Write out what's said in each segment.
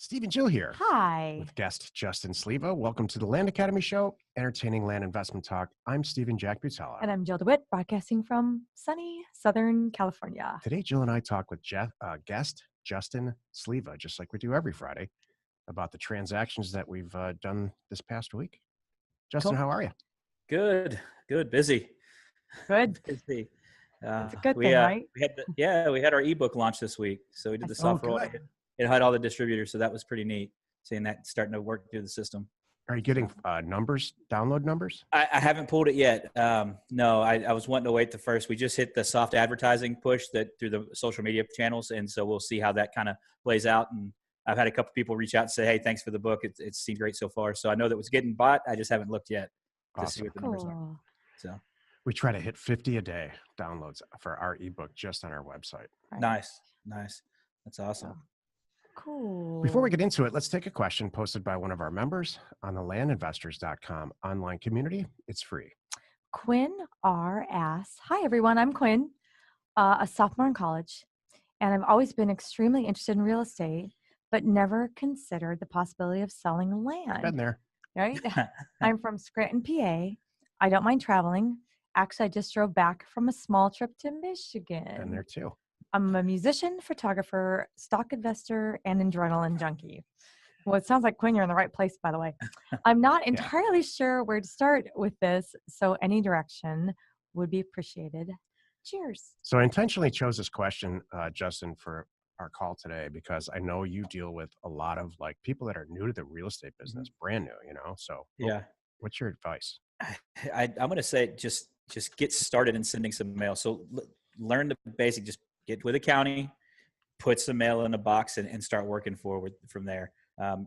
Steve and Jill here Hi. with guest Justin Sleva. Welcome to the Land Academy Show, entertaining land investment talk. I'm Stephen Jack Butella. And I'm Jill DeWitt, broadcasting from sunny Southern California. Today, Jill and I talk with guest Justin Sleva, just like we do every Friday, about the transactions that we've done this past week. Justin, Cool. how are you? Good. Busy. Good. Busy. It's a good thing, right? We had our ebook launch this week. So we did the soft roll. It had all the distributors, so that was pretty neat. Seeing that starting to work through the system. Are you getting download numbers? I haven't pulled it yet. No, I was wanting to wait the first. We just hit the soft advertising push that through the social media channels, and so we'll see how that kind of plays out. And I've had a couple people reach out and say, "Hey, thanks for the book. It seemed great so far." So I know that it's getting bought. I just haven't looked yet to see what the numbers are. So we try to hit 50 a day downloads for our ebook just on our website. Right. Nice. That's awesome. Yeah. Cool. Before we get into it, let's take a question posted by one of our members on the landinvestors.com online community. It's free. Quinn R. asks, "Hi, everyone. I'm Quinn, a sophomore in college, and I've always been extremely interested in real estate, but never considered the possibility of selling land." Been there. Right? I'm from Scranton, PA. I don't mind traveling. Actually, I just drove back from a small trip to Michigan. Been there too. I'm a musician, photographer, stock investor, and adrenaline junkie. Well, it sounds like, Quinn, you're in the right place, by the way. I'm not entirely sure where to start with this, so any direction would be appreciated. Cheers. So I intentionally chose this question, Justin, for our call today, because I know you deal with a lot of people that are new to the real estate business, brand new, So what's your advice? I'm going to say just get started in sending some mail. So learn the basic, just get with a county, put some mail in a box and start working forward from there.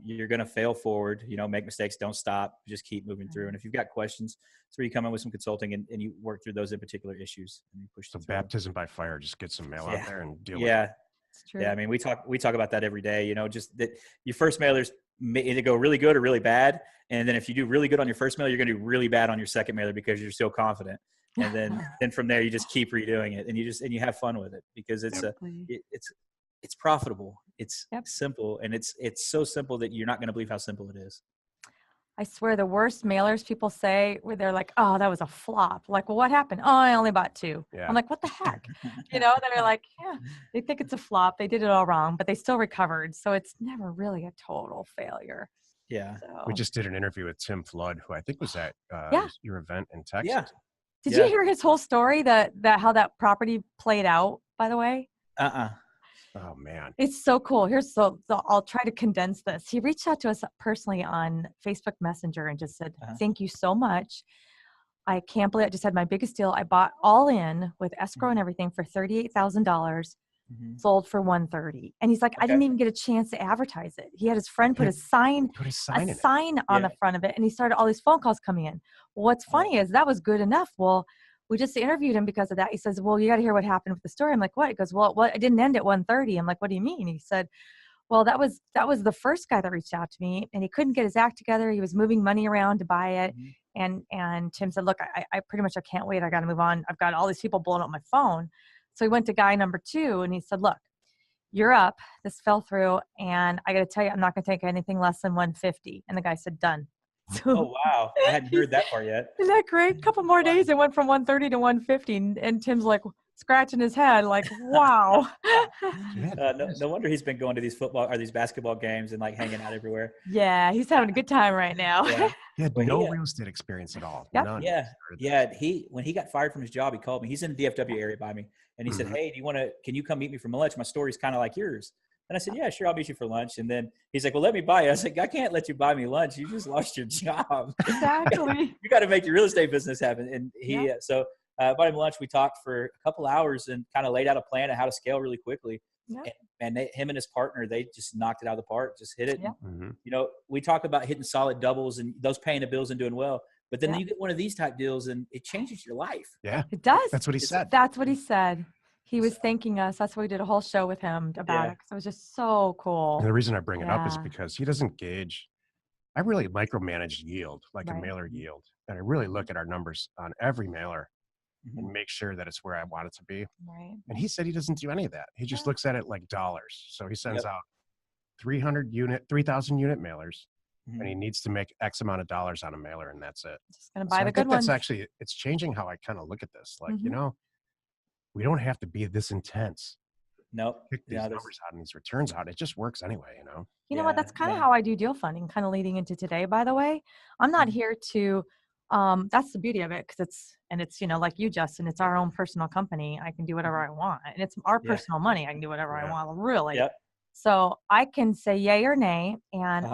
You're going to fail forward, make mistakes, don't stop, just keep moving through. And if you've got questions, that's where you come in with some consulting and you work through those in particular issues. And you push so baptism by fire, just get some mail out there and deal with it. It's true. Yeah. I mean, we talk about that every day, just that your first mailers either go really good or really bad. And then if you do really good on your first mailer, you're going to do really bad on your second mailer because you're so confident. And then from there, you just keep redoing it and you have fun with it because it's profitable. It's simple. And it's so simple that you're not going to believe how simple it is. I swear the worst mailers people say where they're like, "Oh, that was a flop." Like, "Well, what happened?" "Oh, I only bought 2." Yeah. I'm like, "What the heck?" They're like, they think it's a flop. They did it all wrong, but they still recovered. So it's never really a total failure. Yeah. So. We just did an interview with Tim Flood, who I think was at your event in Texas. Yeah. Did you hear his whole story that how that property played out, by the way? Oh man. It's so cool. I'll try to condense this. He reached out to us personally on Facebook Messenger and just said, "Thank you so much. I can't believe I just had my biggest deal. I bought all in with escrow and everything for $38,000, sold for $130,000." And he's like, "I didn't even get a chance to advertise it." He had his friend put a sign on the front of it, and he started all these phone calls coming in. Well, what's funny is that was good enough. Well, we just interviewed him because of that. He says, "Well, you got to hear what happened with the story." I'm like, "What?" He goes, "Well, it didn't end at 130." I'm like, "What do you mean?" He said, "Well, that was the first guy that reached out to me, and he couldn't get his act together. He was moving money around to buy it." And Tim said, "Look, I pretty much, I can't wait. I got to move on. I've got all these people blowing up my phone." So he went to guy number 2 and he said, "Look, you're up. This fell through. And I got to tell you, I'm not going to take anything less than 150. And the guy said, "Done." So, oh, wow. I hadn't heard that part yet. Isn't that great? A couple more days, it went from 130 to 150. And Tim's like scratching his head like, wow. No wonder he's been going to these these basketball games and hanging out everywhere. Yeah, he's having a good time right now. Yeah. He had no real estate experience at all. Yep. None. Yeah. When he got fired from his job, he called me. He's in the DFW area by me. And he said, "Hey, can you come meet me for lunch? My story's kind of like yours." And I said, "Yeah, sure. I'll meet you for lunch." And then he's like, "Well, let me buy you." I was like, "I can't let you buy me lunch. You just lost your job." Exactly. You got to make your real estate business happen. And so bought him lunch. We talked for a couple hours and kind of laid out a plan of how to scale really quickly. Yep. And him and his partner, they just knocked it out of the park, just hit it. Yep. We talk about hitting solid doubles and those paying the bills and doing well. But then you get one of these type deals and it changes your life. Yeah. It does. That's what he said. That's what he said. He was thanking us. That's why we did a whole show with him about it. It was just so cool. And the reason I bring it up is because he doesn't gauge. I really micromanage yield, like a mailer yield. And I really look at our numbers on every mailer and make sure that it's where I want it to be. Right. And he said he doesn't do any of that. He just looks at it like dollars. So he sends out 3,000 unit mailers, and he needs to make X amount of dollars on a mailer, and that's it. Just gonna So buy I the think good that's ones. actually, it's changing how I kind of look at this. Like, we don't have to be this intense. Nope. Pick these numbers out and these returns out. It just works anyway, You know what? That's kind of how I do deal funding, kind of leading into today, by the way. I'm not here to, that's the beauty of it, because it's, like you, Justin, it's our own personal company. I can do whatever I want. And it's our personal money. I can do whatever I want, really. Yep. So I can say yay or nay, and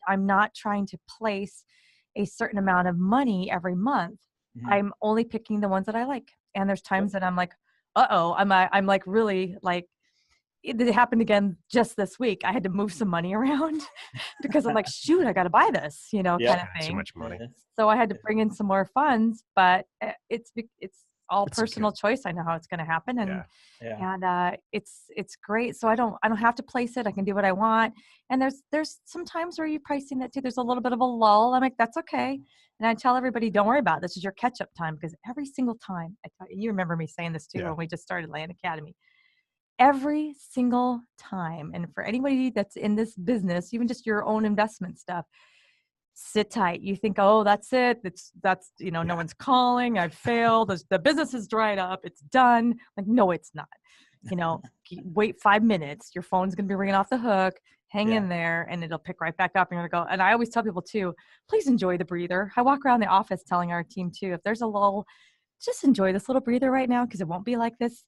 I'm not trying to place a certain amount of money every month. I'm only picking the ones that I like. And there's times that I'm like, I'm like really like, it happened again just this week. I had to move some money around because I'm like, shoot, I got to buy this, kind of thing. Too much money. So I had to bring in some more funds, but it's all personal choice. I know how it's going to happen, and it's great. So I don't have to place it. I can do what I want. And there's some times where you're pricing that too. There's a little bit of a lull. I'm like, that's okay. And I tell everybody, don't worry about it. This is your catch up time, because every single time you remember me saying this too when we just started Land Academy. Every single time, and for anybody that's in this business, even just your own investment stuff, sit tight. You think, oh, that's it. That's no one's calling. I've failed. The business is dried up. It's done. Like, no, it's not. Wait 5 minutes. Your phone's going to be ringing off the hook. Hang in there, and it'll pick right back up. And you're going to go. And I always tell people too, please enjoy the breather. I walk around the office telling our team too, if there's a lull, just enjoy this little breather right now, because it won't be like this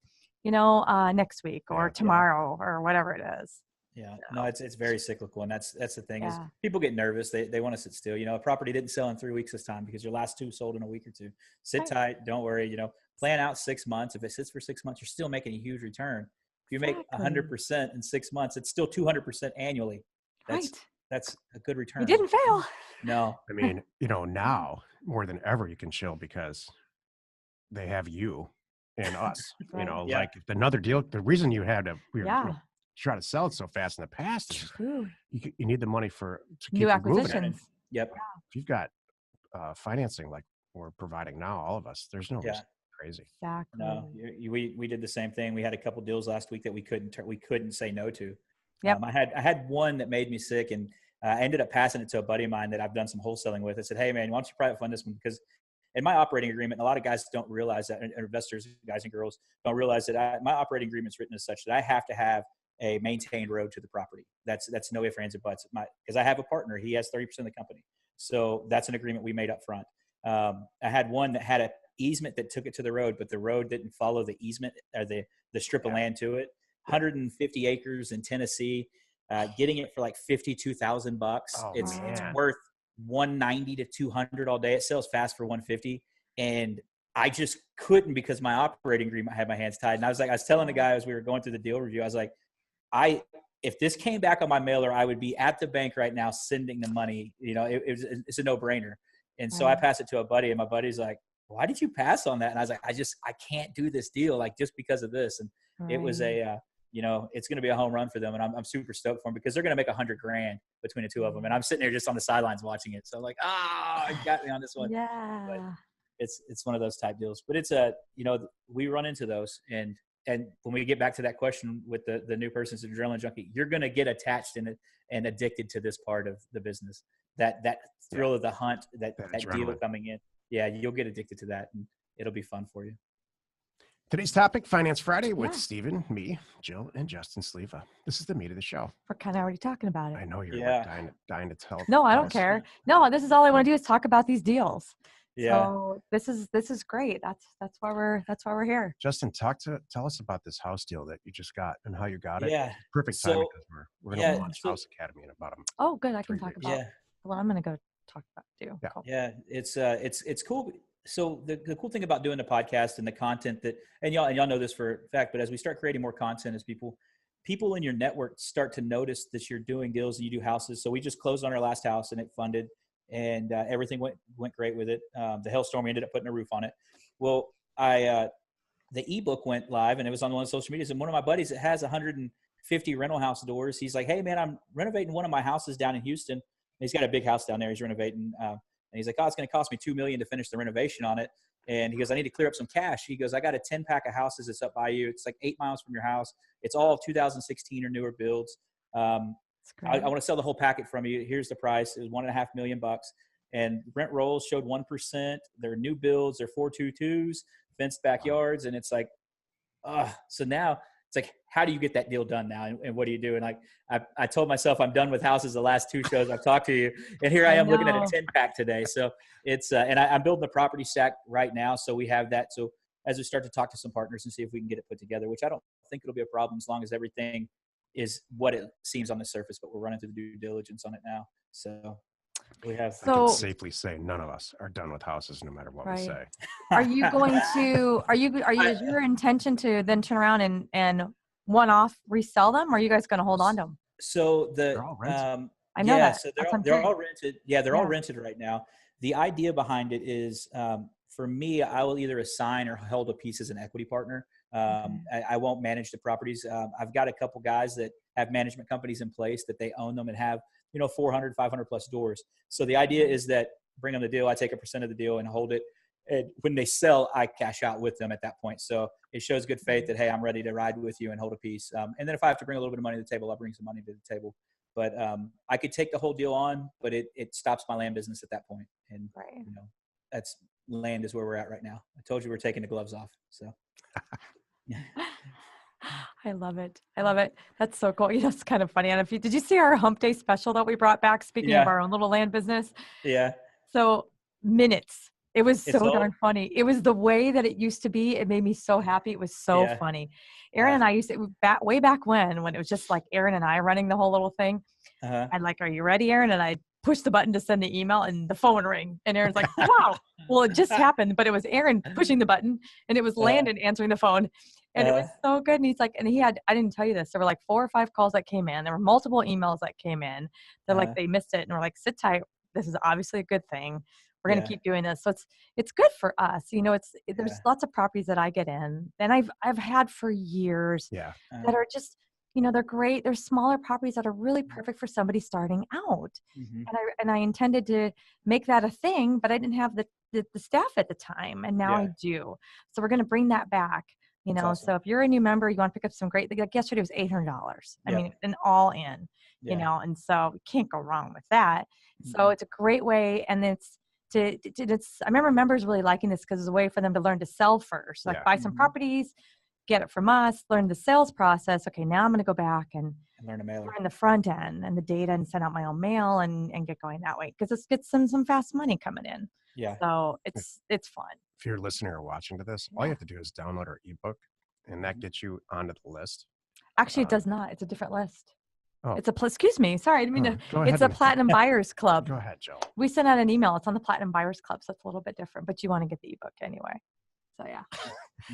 next week or tomorrow or whatever it is. Yeah, no, it's very cyclical, and that's the thing is people get nervous. They want to sit still. A property didn't sell in 3 weeks this time because your last 2 sold in a week or 2. Sit tight, don't worry. Plan out 6 months. If it sits for 6 months, you're still making a huge return. If you make 100% in 6 months, it's still 200% annually. That's a good return. You didn't fail. No, I mean, now more than ever you can chill because they have you and us. Like if another deal, the reason you had to try to sell it so fast in the past is you need the money to keep new acquisitions. Yep. If you've got financing like we're providing now, all of us, there's no reason. Crazy. Exactly. No, we did the same thing. We had a couple deals last week that we couldn't say no to. Yep. I had one that made me sick, and I ended up passing it to a buddy of mine that I've done some wholesaling with. I said, hey man, why don't you private fund this one? Because in my operating agreement, a lot of guys don't realize that, investors, guys and girls, don't realize that my operating agreement is written as such that I have to have a maintained road to the property. That's no ifs, ands, or buts. Because I have a partner, he has 30% of the company, so that's an agreement we made up front. I had one that had an easement that took it to the road, but the road didn't follow the easement or the strip of land to it. 150 acres in Tennessee, getting it for like $52,000. It's worth 190 to 200 all day. It sells fast for 150, and I just couldn't because my operating agreement had my hands tied. And I was telling the guy as we were going through the deal review, I was like, if this came back on my mailer, I would be at the bank right now sending the money. It's a no-brainer. And so I passed it to a buddy, and my buddy's like, why did you pass on that? And I was like, I can't do this deal, like, just because of this. And it was it's going to be a home run for them. And I'm super stoked for them because they're going to make $100,000 between the two of them. And I'm sitting there just on the sidelines watching it. So I'm like, you got me on this one. Yeah. But it's one of those type deals, but it's we run into those. And when we get back to that question with the new person's adrenaline junkie, you're going to get attached and addicted to this part of the business, that thrill of the hunt, that deal coming in. Yeah. You'll get addicted to that, and it'll be fun for you. Today's topic, Finance Friday with Stephen, me, Jill, and Justin Sleva. This is the meat of the show. We're kind of already talking about it. I know you're like dying to tell. No, I don't care. No, this is all I want to do is talk about these deals. Yeah. So this is great. That's why we're here. Justin, tell us about this house deal that you just got and how you got it. Yeah. Perfect time because we're going to launch House Academy in about a month. Oh, good. I can talk about what I'm going to go talk about too. Yeah. Cool. Yeah. It's cool. So the cool thing about doing the podcast and the content and y'all know this for a fact, but as we start creating more content, as people in your network start to notice that you're doing deals and you do houses. So we just closed on our last house and it funded, and everything went great with it. The hailstorm, we ended up putting a roof on it. Well, the ebook went live, and it was on one of the social medias. And one of my buddies that has 150 rental house doors, he's like, hey man, I'm renovating one of my houses down in Houston. And he's got a big house down there. He's renovating. And he's like, it's going to cost me $2 million to finish the renovation on it. And he goes, I need to clear up some cash. He goes, I got a 10-pack of houses that's up by you. It's like 8 miles from your house. It's all 2016 or newer builds. I want to sell the whole packet from you. Here's the price. It was $1.5 million. And rent rolls showed 1%. They're new builds. They're 422s, fenced backyards. And it's like, so now it's like, how do you get that deal done now? And what do you do? And like, I told myself I'm done with houses the last 2 shows I've talked to you. And here I am looking at a 10-pack today. So it's, and I'm building the property stack right now. So we have that. So as we start to talk to some partners and see if we can get it put together, which I don't think it'll be a problem as long as everything is what it seems on the surface, but we're running through the due diligence on it now. So we have. I can safely say none of us are done with houses, no matter what we say. Are you going to? Is your intention to then turn around and one-off resell them, or are you guys going to hold on to them? So they're all rented. I know that. So they're all rented. Yeah, they're all rented right now. The idea behind it is, for me, I will either assign or hold a piece as an equity partner. I won't manage the properties. I've got a couple guys that have management companies in place that they own them and have, 400, 500 plus doors. So the idea is that bring them the deal. I take a % of the deal and hold it. And when they sell, I cash out with them at that point. So it shows good faith that, hey, I'm ready to ride with you and hold a piece. And then if I have to bring a little bit of money to the table, I'll bring some money to the table. But I could take the whole deal on, but it stops my land business at that point. And, that's land is where we're at right now. I told you we're taking the gloves off. So. I love it. That's so cool. It's kind of funny. And did you see our hump day special that we brought back? Speaking of our own little land business. Yeah. So minutes. It was so darn funny. It was the way that it used to be. It made me so happy. It was so funny. Aaron and I used to, way back when it was just like Aaron and I running the whole little thing. I'd like, are you ready, Aaron? And I'd push the button to send the email and the phone would ring. And Aaron's like, wow. Well, it just happened, but it was Aaron pushing the button and it was Landon answering the phone. And it was so good. And he's like, and I didn't tell you this. There were like 4 or 5 calls that came in. There were multiple emails that came in. They're like, they missed it. And we're like, sit tight. This is obviously a good thing. We're going to keep doing this. So it's good for us. There's lots of properties that I get in and I've had for years that are just, they're great. They're smaller properties that are really perfect for somebody starting out. And I intended to make that a thing, but I didn't have the staff at the time. And now I do. So we're going to bring that back. Awesome. So if you're a new member, you want to pick up some great, like yesterday was $800. I mean, an all in, and so we can't go wrong with that. So it's a great way. And I remember members really liking this because it's a way for them to learn to sell first, like buy some properties, get it from us, learn the sales process. Okay, now I'm going to go back and learn the front end and the data and send out my own mail and get going that way because this gets some fast money coming in. Yeah. So it's fun. If you're a listener or watching to this, all you have to do is download our ebook and that gets you onto the list. Actually, it does not. It's a different list. Oh. Excuse me. Sorry. I didn't mean to. It's a Platinum Buyers Club. Go ahead, Joe. We sent out an email. It's on the Platinum Buyers Club. So it's a little bit different, but you want to get the ebook anyway. So yeah.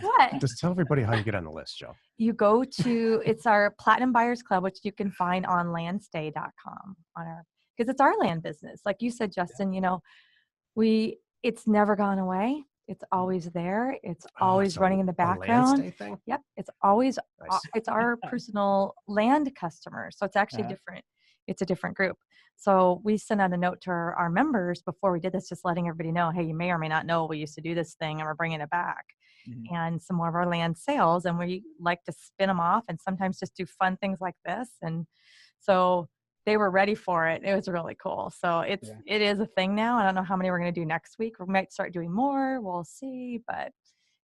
What? Just tell everybody how you get on the list, Joe. You go to, it's our Platinum Buyers Club, which you can find on landstay.com because it's our land business. Like you said, Justin, it's never gone away. It's always there. It's always running in the background. Land stay thing? Yep. It's always, it's our personal land customers. So it's actually different. It's a different group. So we sent out a note to our members before we did this, just letting everybody know, hey, you may or may not know we used to do this thing and we're bringing it back. And some more of our land sales. And we like to spin them off and sometimes just do fun things like this. And so they were ready for it. It was really cool. So it is a thing now. I don't know how many we're going to do next week. We might start doing more. We'll see, but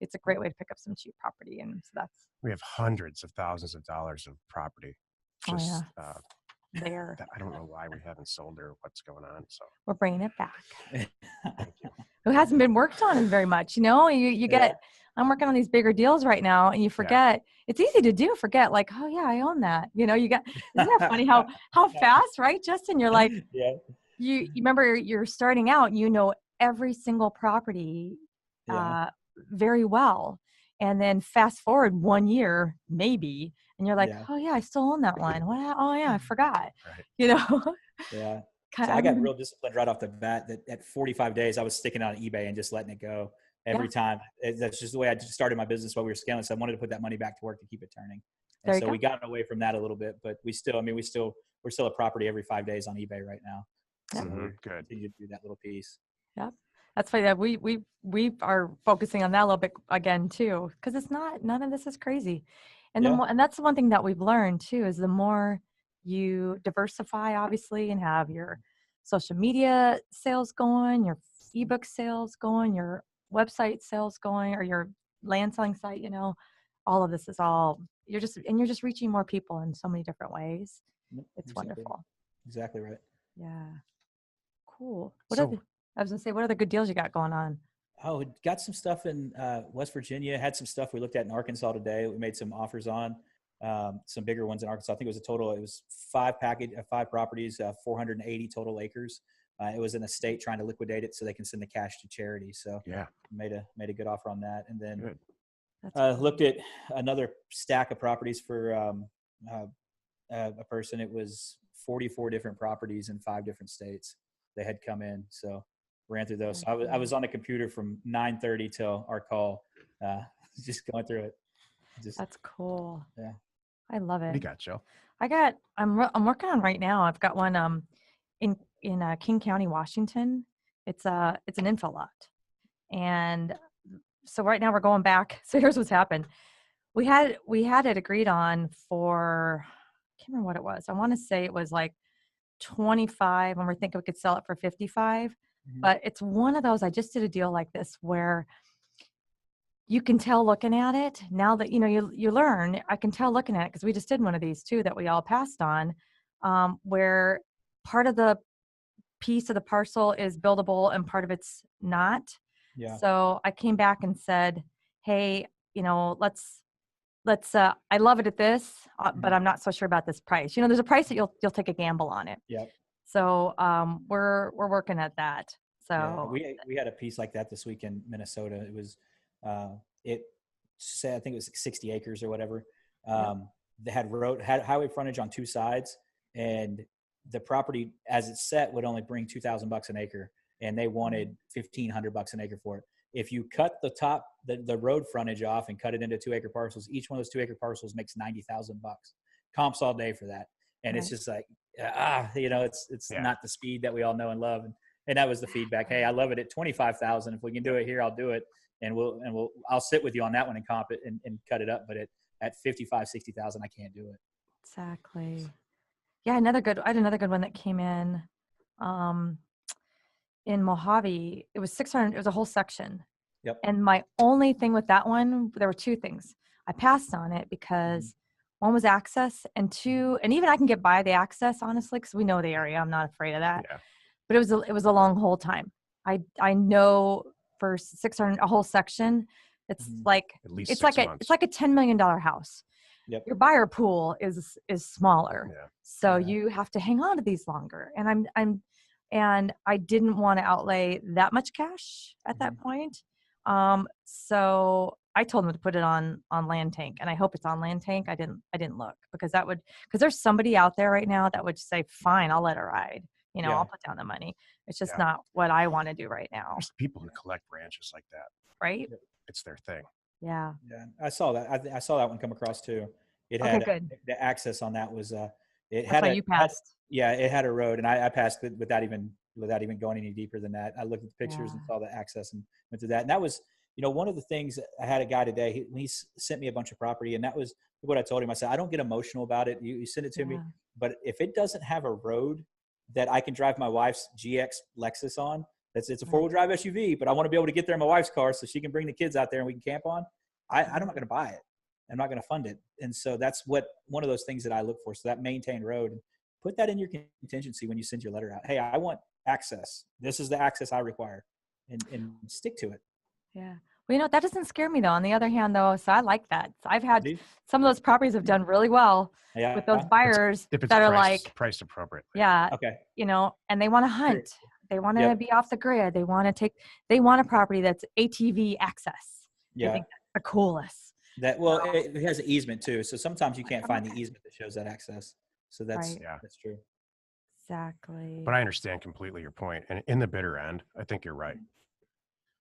it's a great way to pick up some cheap property. And so we have hundreds of thousands of dollars of property. Just, there. I don't know why we haven't sold or what's going on. So we're bringing it back. Thank you. It hasn't been worked on very much. You get, I'm working on these bigger deals right now and you forget, it's easy to do, forget like, oh yeah, I own that. Isn't that funny how fast, right, Justin? You're like, you remember you're starting out, every single property very well. And then fast forward 1 year, maybe, and you're like, oh yeah, I still own that one. Well, oh yeah, I forgot. Right. Yeah. So I got real disciplined right off the bat that at 45 days, I was sticking on eBay and just letting it go every time. That's just the way I just started my business while we were scaling. So I wanted to put that money back to work to keep it turning. And so we got away from that a little bit, but we're still a property every 5 days on eBay right now. So we're good. Continue to do that little piece. Yep. That's funny that we are focusing on that a little bit again too, because none of this is crazy. And and that's the one thing that we've learned too, is the more you diversify obviously and have your social media sales going, your ebook sales going, your website sales going, or your land selling site, you know, all of this is all, you're just reaching more people in so many different ways. It's exactly. wonderful. Exactly right. Yeah. Cool. I was gonna say, what other good deals you got going on? Oh, we got some stuff in West Virginia. Had some stuff we looked at in Arkansas today. We made some offers on some bigger ones in Arkansas. I think it was a total. It was five properties, 480 total acres. It was an estate trying to liquidate it so they can send the cash to charity. So yeah, made a good offer on that. And then That's looked at another stack of properties for a person. It was 44 different properties in 5 different states. They had come in. So ran through those. So I was on the computer from 9:30 till our call, just going through it. That's cool. Yeah. I love it. What do you got, Joe? I'm working on right now. I've got one in King County, Washington. It's an info lot, and so right now we're going back. So here's what's happened. We had it agreed on for, I can't remember what it was. I want to say it was like 25, and we're thinking we could sell it for 55. Mm-hmm. But it's one of those. I just did a deal like this where you can tell looking at it now that, you know, you learn. I can tell looking at it because we just did one of these too that we all passed on, where part of the piece of the parcel is buildable and part of it's not. Yeah. So I came back and said, hey, you know, let's I love it at this, but I'm not so sure about this price. You know, there's a price that you'll take a gamble on it. Yep. So we're working at that. So yeah, we had a piece like that this week in Minnesota. It was it said, I think it was 60 acres or whatever. They had highway frontage on 2 sides, and the property as it's set would only bring $2,000 an acre, and they wanted $1,500 an acre for it. If you cut the road frontage off and cut it into 2 acre parcels, each one of those 2 acre parcels makes $90,000. Comps all day for that. And it's just like, you know, it's not the speed that we all know and love. And that was the feedback. Hey, I love it at 25,000. If we can do it here, I'll do it. And I'll sit with you on that one and comp it and cut it up. But at 55, 60,000, I can't do it. Exactly. Yeah. I had another good one that came in Mojave. It was 600. It was a whole section. Yep. And my only thing with that one, there were 2 things. I passed on it because one was access, and 2, and even I can get by the access, honestly, because we know the area. I'm not afraid of that. Yeah. But it was a long hold time. I know for 600, a whole section, it's like at least it's 6 like months. it's like a $10 million house. Yep. Your buyer pool is smaller, so Yeah. you have to hang on to these longer. And I didn't want to outlay that much cash at that point. So I told them to put it on Land Tank, and I hope it's on Land Tank. I didn't look because there's somebody out there right now that would say, fine, I'll let it ride. You know, I'll put down the money. It's just not what I want to do right now. There's people who collect ranches like that. Right? It's their thing. Yeah. Yeah. I saw that. I saw that one come across too. It had the access on that was it had you passed. It had a road, and I passed it without even going any deeper than that. I looked at the pictures and saw the access and went through that. And that was, you know, one of the things. I had a guy today. He sent me a bunch of property, and that was what I told him. I said, I don't get emotional about it. You send it to me, but if it doesn't have a road that I can drive my wife's GX Lexus on, it's a 4-wheel drive SUV, but I want to be able to get there in my wife's car so she can bring the kids out there and we can camp on. I'm not going to buy it. I'm not going to fund it. And so that's one of those things that I look for. So that maintained road, put that in your contingency when you send your letter out. Hey, I want access. This is the access I require, and stick to it. Yeah. Well, you know, that doesn't scare me though. On the other hand though, so I like that. So I've had some of those properties have done really well with those buyers that are like priced appropriately. Yeah. Okay. You know, and they want to hunt. They want to be off the grid. They want a property that's ATV access. Yeah. They think that's the coolest. It has an easement too. So sometimes you can't find the easement that shows that access. So that's true. Exactly. But I understand completely your point. And in the bitter end, I think you're right.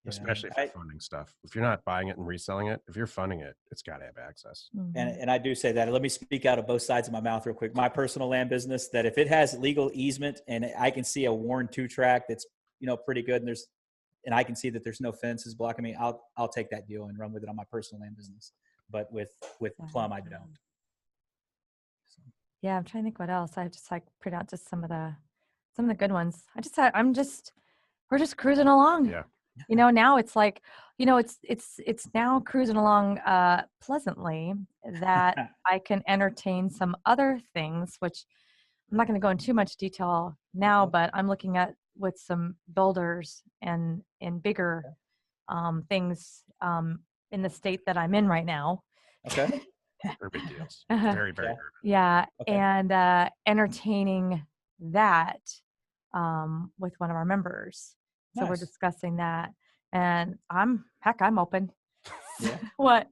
Especially if you're funding stuff. If you're not buying it and reselling it, if you're funding it, it's got to have access. And I do say that. Let me speak out of both sides of my mouth real quick. My personal land business, that if it has legal easement and I can see a worn 2-track that's, you know, pretty good, and I can see that there's no fences blocking me, I'll take that deal and run with it on my personal land business. But with Plum, I don't. Yeah, I'm trying to think what else. I just like print out just some of the good ones. We're just cruising along. Yeah. Now it's like, it's now cruising along pleasantly that I can entertain some other things, which I'm not going to go into too much detail now, but I'm looking at with some builders and in bigger things in the state that I'm in right now. Okay. Urban deals. Very, very urban. Yeah. Okay. And entertaining that with one of our members. So we're discussing that. And I'm open. Yeah. What?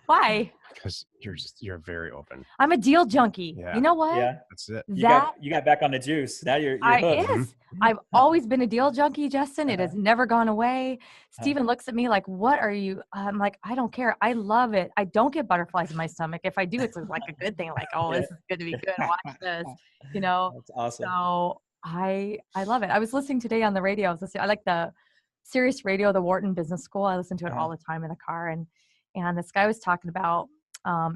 Why? Because you're very open. I'm a deal junkie. Yeah. You know what? Yeah. That's it. You got back on the juice. Now you're hooked. I've always been a deal junkie, Justin. It has never gone away. Steven looks at me like, what are you? I'm like, I don't care. I love it. I don't get butterflies in my stomach. If I do, it's like a good thing. Like, oh, this is going to be good. Watch this, That's awesome. So I love it. I was listening today on the radio. I like the Sirius Radio, the Wharton Business School. I listen to it all the time in the car. And this guy was talking about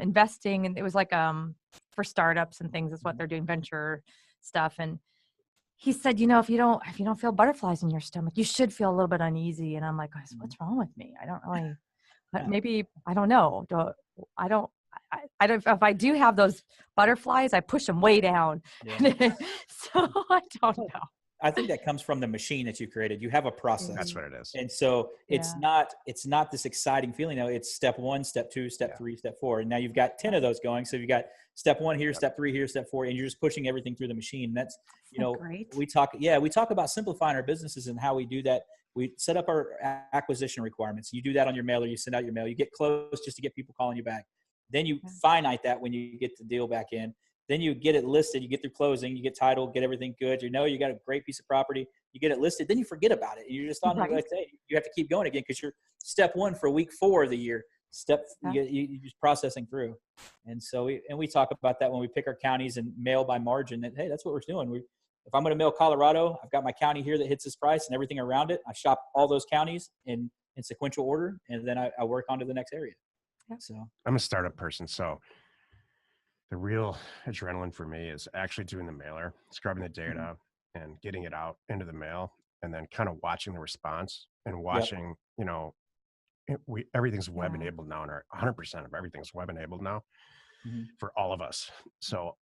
investing, and it was like for startups and things is what they're doing, venture stuff. And he said, if you don't feel butterflies in your stomach, you should feel a little bit uneasy. And I'm like, what's wrong with me? I don't really, maybe, I don't know. I don't, if I do have those butterflies, I push them way down. Yeah. So I don't know. I think that comes from the machine that you created. You have a process. That's what it is. And so it's not this exciting feeling. No, it's step 1, step 2, step 3, step 4. And now you've got 10 of those going. So you've got step 1 here, step 3 here, step 4, and you're just pushing everything through the machine. And that's, great. we talk about simplifying our businesses and how we do that. We set up our acquisition requirements. You do that on your mail, or you send out your mail. You get close just to get people calling you back. Then you finite that when you get the deal back in. Then you get it listed, you get through closing, you get title, get everything good. You got a great piece of property, you get it listed, then you forget about it. And you're just on the right day. You have to keep going again because you're step 1 for week 4 of the year. You're just processing through. And so we talk about that when we pick our counties and mail by margin, that, hey, that's what we're doing. If I'm going to mail Colorado, I've got my county here that hits this price and everything around it. I shop all those counties in sequential order, and then I work on to the next area. Yeah. So I'm a startup person, so the real adrenaline for me is actually doing the mailer, scrubbing the data and getting it out into the mail, and then kind of watching the response and watching, everything's web enabled now, and 100% of everything's web enabled now for all of us. So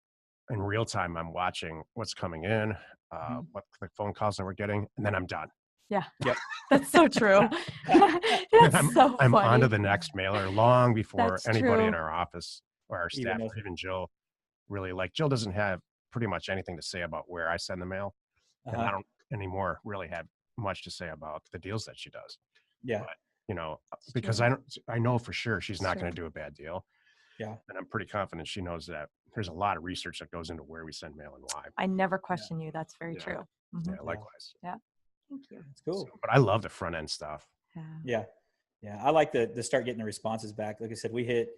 in real time, I'm watching what's coming in, what the phone calls that we're getting, and then I'm done. Yeah. Yep. That's so true. That's so I'm funny. on to the next mailer long before anybody in our office or our staff, or even Jill, really Jill doesn't have pretty much anything to say about where I send the mail. And I don't anymore really have much to say about the deals that she does. Yeah. But, because I know for sure she's not going to do a bad deal. Yeah. And I'm pretty confident she knows that there's a lot of research that goes into where we send mail and why. I never question you. That's very true. Yeah, likewise. Yeah. Thank you. That's cool. But I love the front end stuff. Yeah. I like to start getting the responses back. Like I said, we hit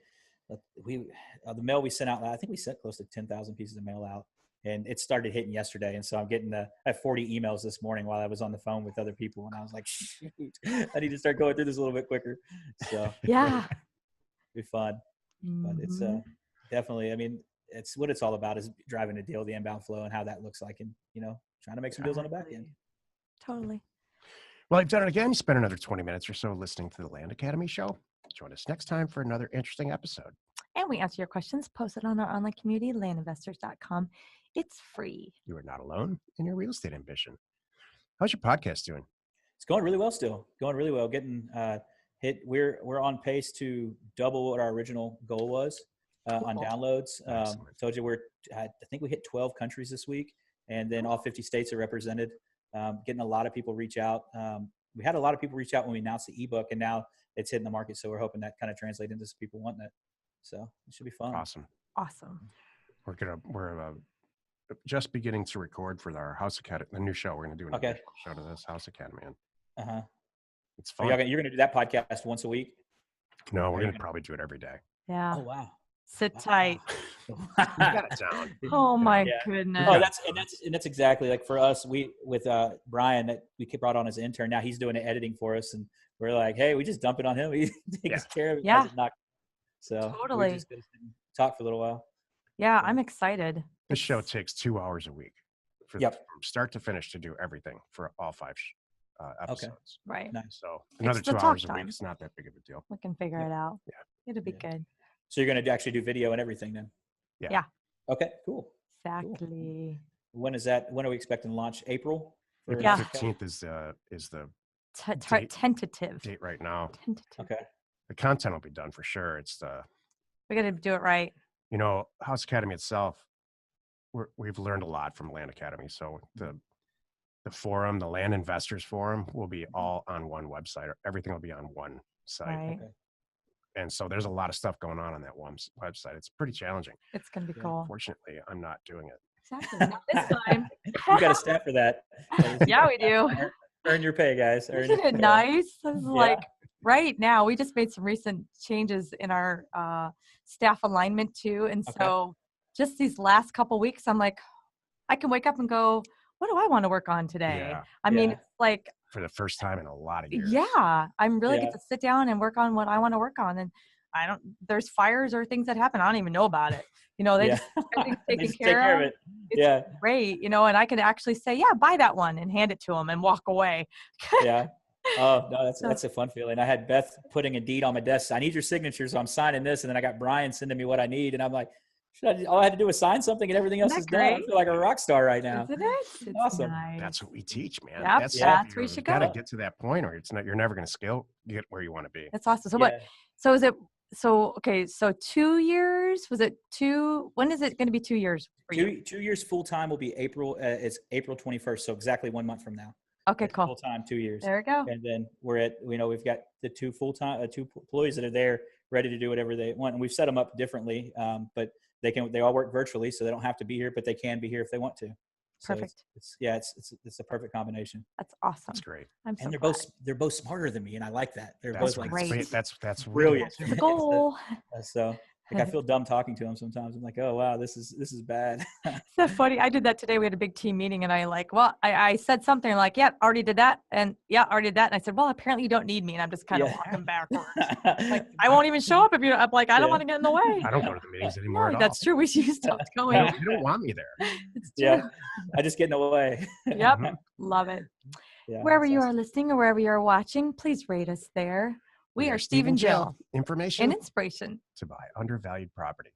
the mail we sent out. I think we sent close to 10,000 pieces of mail out, and it started hitting yesterday. And so I'm getting I have 40 emails this morning while I was on the phone with other people, and I was like, shoot, I need to start going through this a little bit quicker. So yeah, it'll be fun. But it's definitely. I mean, it's what it's all about is driving a deal, the inbound flow, and how that looks like, and trying to make some deals on the back end. Totally. Well, you've done it again. You spent another 20 minutes or so listening to the Land Academy show. Join us next time for another interesting episode. And we answer your questions posted on our online community, landinvestors.com. It's free. You are not alone in your real estate ambition. How's your podcast doing? It's going really well still. Going really well. Getting hit. We're on pace to double what our original goal was on downloads. Told you I think we hit 12 countries this week, and then all 50 states are represented. Getting a lot of people reach out. We had a lot of people reach out when we announced the ebook, and now it's hitting the market. So we're hoping that kind of translates into some people wanting it. So it should be fun. Awesome. Awesome. We're just beginning to record for our House Academy, the new show. We're going to do a show to this House Academy. It's fun. You're going to do that podcast once a week? No, we're going to probably do it every day. Yeah. Oh, wow. Sit tight. You got it down. Oh my goodness. Oh, that's exactly like for us. We with Brian that we brought on as an intern. Now he's doing the editing for us, and we're like, hey, we just dump it on him. He takes care of it. Yeah. So totally. we're just gonna talk for a little while. Yeah, I'm excited. This show takes 2 hours a week from start to finish to do everything for all 5 episodes. Right. Nice. So another 2 hours a week is not that big of a deal. We can figure it out. Yeah. It'll be good. So you're going to actually do video and everything then? Yeah. Okay, cool. Exactly. Cool. When is that? When are we expecting launch? April? April 15th is the tentative date right now. Tentative. Okay. The content will be done for sure. We got to do it right. House Academy itself, we've learned a lot from Land Academy. So the forum, the Land Investors Forum, will be all on one website. Everything will be on one site. Right. Okay. And so there's a lot of stuff going on that one website. It's pretty challenging. It's going to be cool. Fortunately, I'm not doing it. Exactly. Not this time. You got a staff for that. Yeah, we do. Earn your pay, guys. Isn't it nice? It's like right now, we just made some recent changes in our staff alignment too. And so just these last couple weeks, I'm like, I can wake up and go, what do I want to work on today? Yeah. I mean, it's like for the first time in a lot of years. Yeah. I'm really get to sit down and work on what I want to work on. And there's fires or things that happen. I don't even know about it. They just taken care of it. It's great. And I can actually say, buy that one and hand it to them and walk away. Yeah. Oh, no, that's a fun feeling. I had Beth putting a deed on my desk. I need your signature, so I'm signing this. And then I got Brian sending me what I need. And I'm like, all I had to do was sign something and everything else is done. I feel like a rock star right now. Isn't it? It's awesome. Nice. That's what we teach, man. Yep, that's where you should go. You got to get to that point or you're never going to get where you want to be. That's awesome. So is it, so 2 years, was it when is it going to be 2 years for you? 2 years full-time will be April. It's April 21st. So exactly 1 month from now. Okay, cool. Full-time, 2 years. There we go. And then we've got the two full-time, 2 employees that are there ready to do whatever they want. And we've set them up differently, but they all work virtually, so they don't have to be here, but they can be here if they want to. So Perfect. It's a perfect combination. That's awesome. That's great. They're both smarter than me, and I like that. They're that's both great. like That's brilliant. That's the goal. So I feel dumb talking to them sometimes. I'm like, oh wow, this is bad. So funny. I did that today. We had a big team meeting, and I said something like, "Yep, already did that," and already did that. And I said, "Well, apparently you don't need me," and I'm just kind of walking backwards. Like I won't even show up if you. I'm like, I don't want to get in the way. I don't go to the meetings anymore. At all. That's true. We used to go in. You don't want me there. It's true. Yeah, I just get in the way. Yep, love it. Yeah, wherever you are listening or wherever you are watching, please rate us there. We are Steve and Jill. Information and inspiration to buy undervalued property.